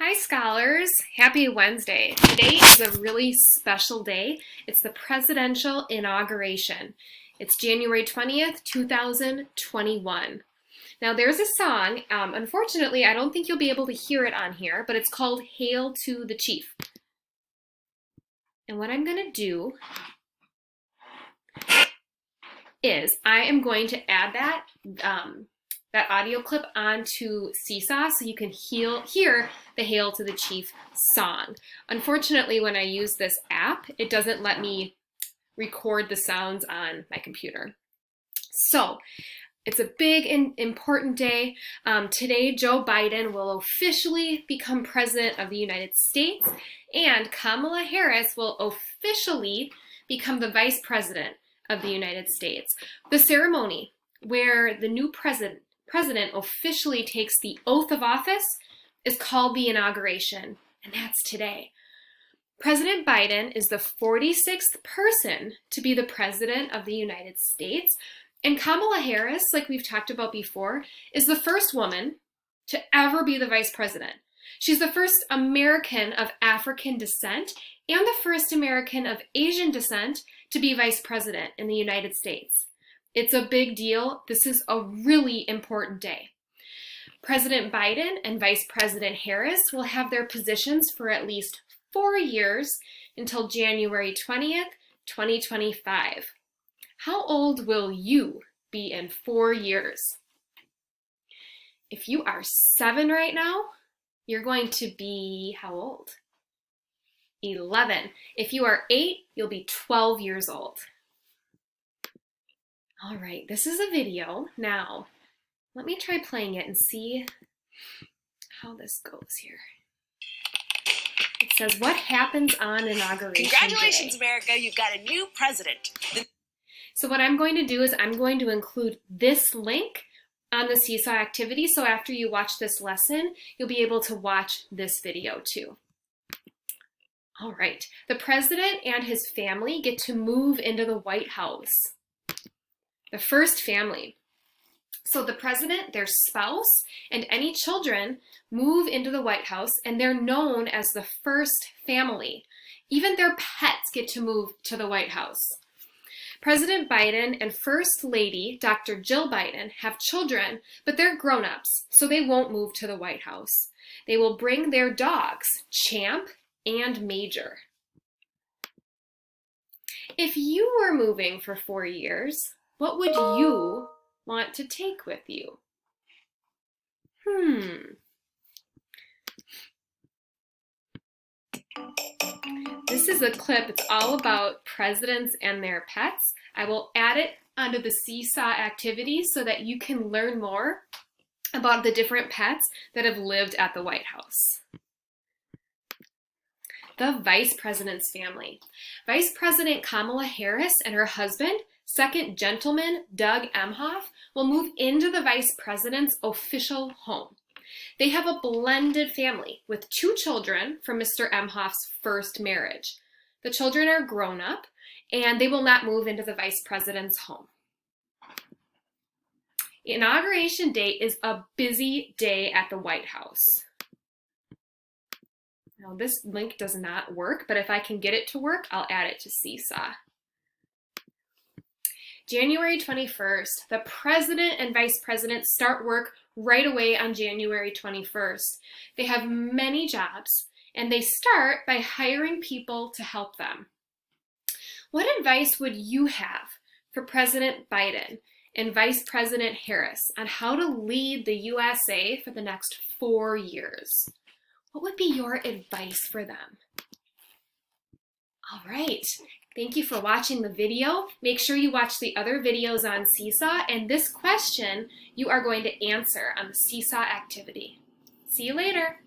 Hi scholars, happy Wednesday. Today is a really special day. It's the presidential inauguration. It's January 20th, 2021. Now there's a song, unfortunately I don't think you'll be able to hear it on here, but it's called Hail to the Chief. And what I'm gonna do is I am going to add that audio clip onto Seesaw so you can hear the Hail to the Chief song. Unfortunately, when I use this app, it doesn't let me record the sounds on my computer. So it's a big and important day. Today, Joe Biden will officially become president of the United States, and Kamala Harris will officially become the vice president of the United States. The ceremony where the new president officially takes the oath of office is called the inauguration, and that's today. President Biden is the 46th person to be the president of the United States, and Kamala Harris, like we've talked about before, is the first woman to ever be the vice president. She's the first American of African descent and the first American of Asian descent to be vice president in the United States. It's a big deal. This is a really important day. President Biden and Vice President Harris will have their positions for at least 4 years until January 20th, 2025. How old will you be in 4 years? If you are 7 right now, you're going to be how old? 11. If you are 8, you'll be 12 years old. All right, this is a video. Now, let me try playing it and see how this goes here. It says, what happens on Inauguration Congratulations, Day? America, you've got a new president. So what I'm going to do is I'm going to include this link on the Seesaw activity, so after you watch this lesson, you'll be able to watch this video too. All right, the president and his family get to move into the White House. The first family. So the president, their spouse, and any children move into the White House, and they're known as the first family. Even their pets get to move to the White House. President Biden and First Lady, Dr. Jill Biden, have children, but they're grown-ups, so they won't move to the White House. They will bring their dogs, Champ and Major. If you were moving for 4 years, what would you want to take with you? This is a clip. It's all about presidents and their pets. I will add it onto the Seesaw activity so that you can learn more about the different pets that have lived at the White House. The Vice President's family. Vice President Kamala Harris and her husband, Second Gentleman Doug Emhoff, will move into the Vice President's official home. They have a blended family with 2 children from Mr. Emhoff's first marriage. The children are grown up and they will not move into the Vice President's home. Inauguration Day is a busy day at the White House. Now this link does not work, but if I can get it to work, I'll add it to Seesaw. January 21st, the president and vice president start work right away on January 21st. They have many jobs, and they start by hiring people to help them. What advice would you have for President Biden and Vice President Harris on how to lead the USA for the next 4 years? What would be your advice for them? All right. Thank you for watching the video. Make sure you watch the other videos on Seesaw, and this question you are going to answer on the Seesaw activity. See you later.